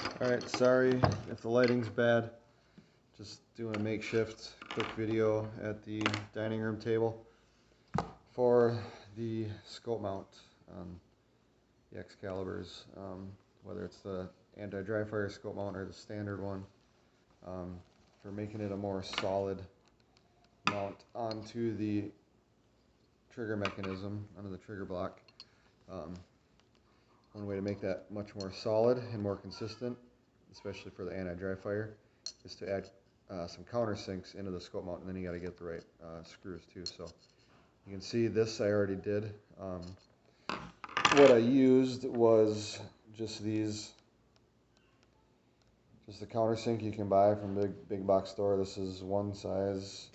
Alright, sorry if the lighting's bad. Just doing a makeshift quick video at the dining room table for the scope mount on the Excaliburs, whether it's the anti-dry fire scope mount or the standard one, for making it a more solid mount onto the trigger mechanism, onto the trigger block. One way to make that much more solid and more consistent, especially for the anti-dry fire, is to add some countersinks into the scope mount, and then you got to get the right screws too. So you can see this I already did. What I used was just these, just the countersink you can buy from big box store. This is one size.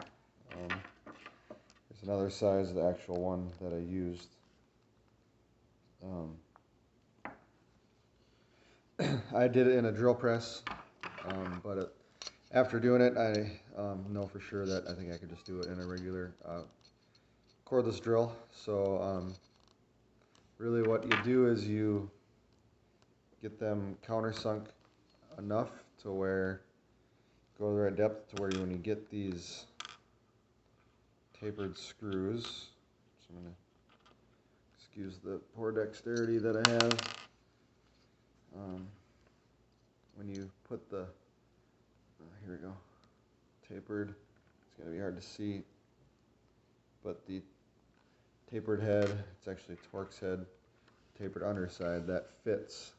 There's another size, the actual one that I used. I did it in a drill press, but after doing it, I know for sure that I think I could just do it in a regular cordless drill. So really what you do is you get them countersunk enough to where, go to the right depth to where when you get these tapered screws, so I'm going to excuse the poor dexterity that I have. When you put the, here we go, tapered, it's going to be hard to see, but the tapered head, it's actually Torx head, tapered underside, that fits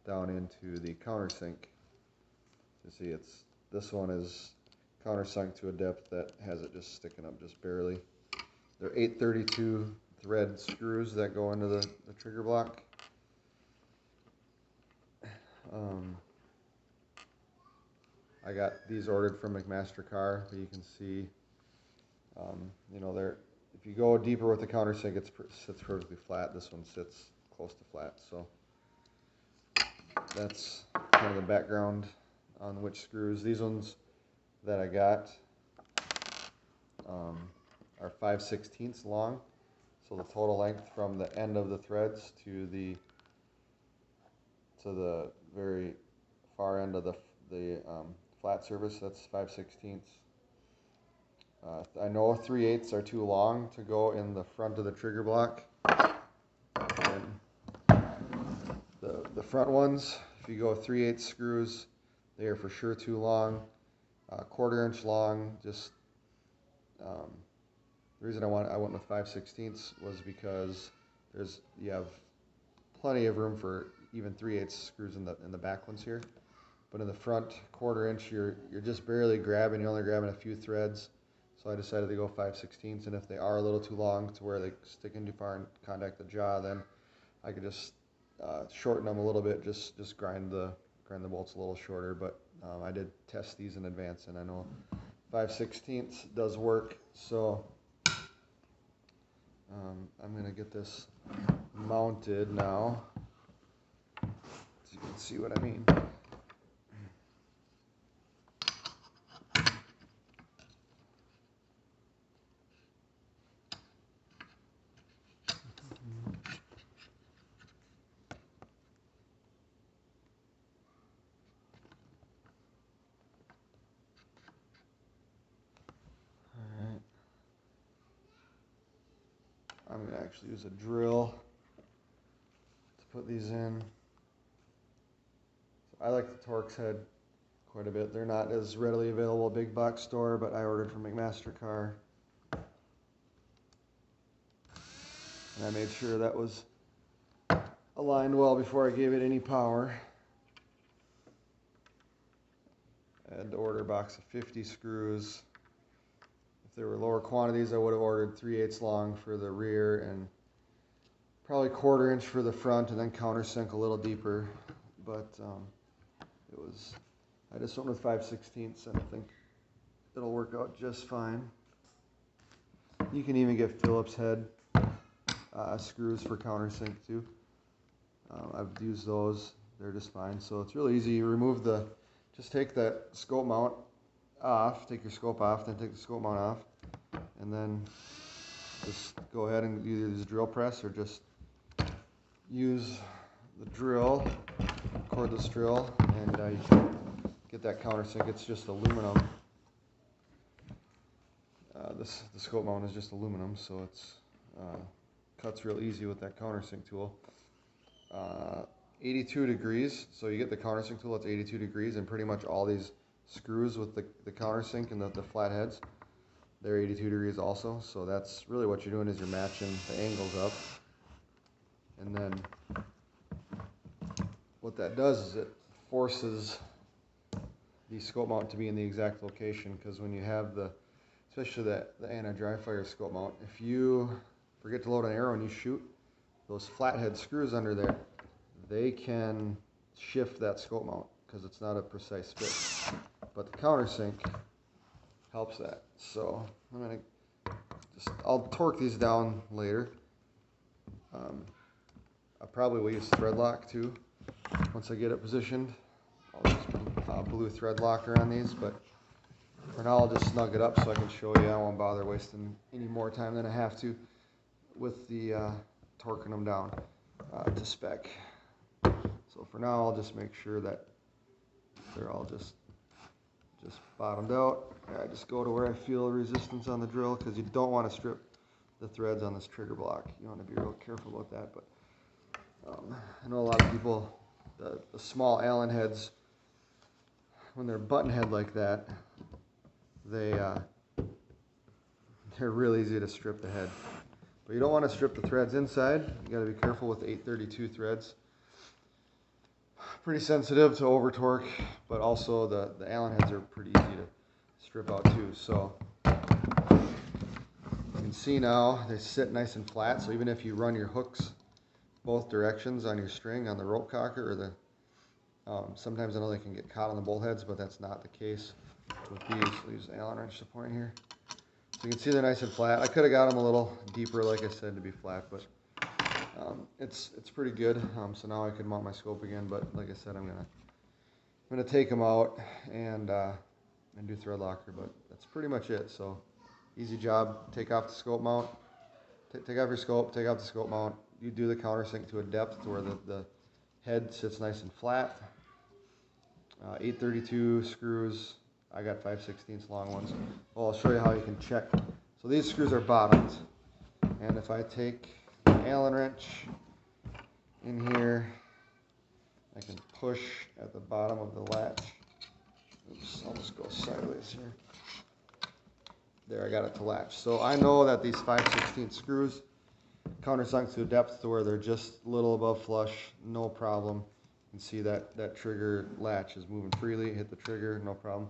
down into the countersink. You see, this one is countersunk to a depth that has it just sticking up just barely. They're 832 thread screws that go into the trigger block. I got these ordered from McMaster-Carr, but you can see, you know, if you go deeper with the countersink, it sits perfectly flat. This one sits close to flat, so that's kind of the background on which screws. These ones that I got are 5/16 long, so the total length from the end of the threads to the very far end of the flat surface, that's 5/16. I know 3/8 are too long to go in the front of the trigger block. And the front ones, if you go 3/8 screws, they are for sure too long. 1/4 inch long. Just the reason I went with 5/16 was because you have plenty of room for even 3/8 screws in the back ones here, but in the front 1/4 inch you're just barely grabbing. You're only grabbing a few threads. So I decided to go 5/16, and if they are a little too long to where they stick in too far and contact the jaw, then I could just shorten them a little bit, just grind the bolts a little shorter. But I did test these in advance, and I know 5/16 does work. So I'm going to get this mounted now, so you can see what I mean. I'm going to actually use a drill to put these in. So I like the Torx head quite a bit. They're not as readily available at big box store, but I ordered from McMaster-Carr. And I made sure that was aligned well before I gave it any power. I had to order a box of 50 screws. If there were lower quantities, I would have ordered 3/8 long for the rear and probably 1/4 inch for the front, and then countersink a little deeper. But I just went with 5/16, and I think it'll work out just fine. You can even get Phillips head screws for countersink too. I've used those; they're just fine. So it's really easy. You just take that scope mount off, take your scope off, then take the scope mount off, and then just go ahead and either use a drill press or just use the drill cordless drill, and you can get that countersink. It's just aluminum. The scope mount is just aluminum, so it's cuts real easy with that countersink tool. 82 degrees, so you get the countersink tool, it's 82 degrees, and pretty much all these screws with the countersink and the flat heads, they're 82 degrees also. So that's really what you're doing, is you're matching the angles up. And then what that does is it forces the scope mount to be in the exact location, because when you have especially the anti-dry fire scope mount, if you forget to load an arrow and you shoot, those flathead screws under there, they can shift that scope mount because it's not a precise fit. But the countersink helps that. So I'll torque these down later. I probably will use thread lock too once I get it positioned. I'll just put blue thread locker on these, but for now I'll just snug it up so I can show you. I won't bother wasting any more time than I have to with the torquing them down to spec. So for now I'll just make sure that they're all just bottomed out. I just go to where I feel resistance on the drill, because you don't want to strip the threads on this trigger block. You want to be real careful about that. But I know a lot of people, the small Allen heads, when they're button head like that, they're real easy to strip the head. But you don't want to strip the threads inside. You got to be careful with 832 threads. Pretty sensitive to over torque, but also the Allen heads are pretty easy to strip out too. So you can see now they sit nice and flat. So even if you run your hooks both directions on your string on the rope cocker, or sometimes I know they can get caught on the bolt heads, but that's not the case with these. I'll use the Allen wrench to point here. So you can see they're nice and flat. I could have got them a little deeper, like I said, to be flat, but it's pretty good. So now I can mount my scope again, but like I said, I'm gonna take them out and do thread locker. But that's pretty much it. So easy job. Take off the scope mount. Take off your scope. Take off the scope mount. You do the countersink to a depth to where the head sits nice and flat. 832 screws. I got 5/16 long ones. Well, I'll show you how you can check. So these screws are bottomed, and if I take the Allen wrench in here, I can push at the bottom of the latch. Oops, I'll just go sideways here. There, I got it to latch. So I know that these 5/16 screws countersunk to a depth to where they're just a little above flush, no problem. You can see that trigger latch is moving freely. Hit the trigger, no problem.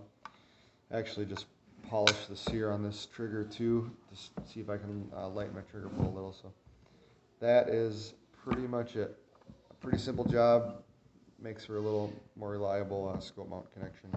Actually just polish the sear on this trigger too, just see if I can lighten my trigger pull a little. So that is pretty much it. A pretty simple job, makes for a little more reliable scope mount connection.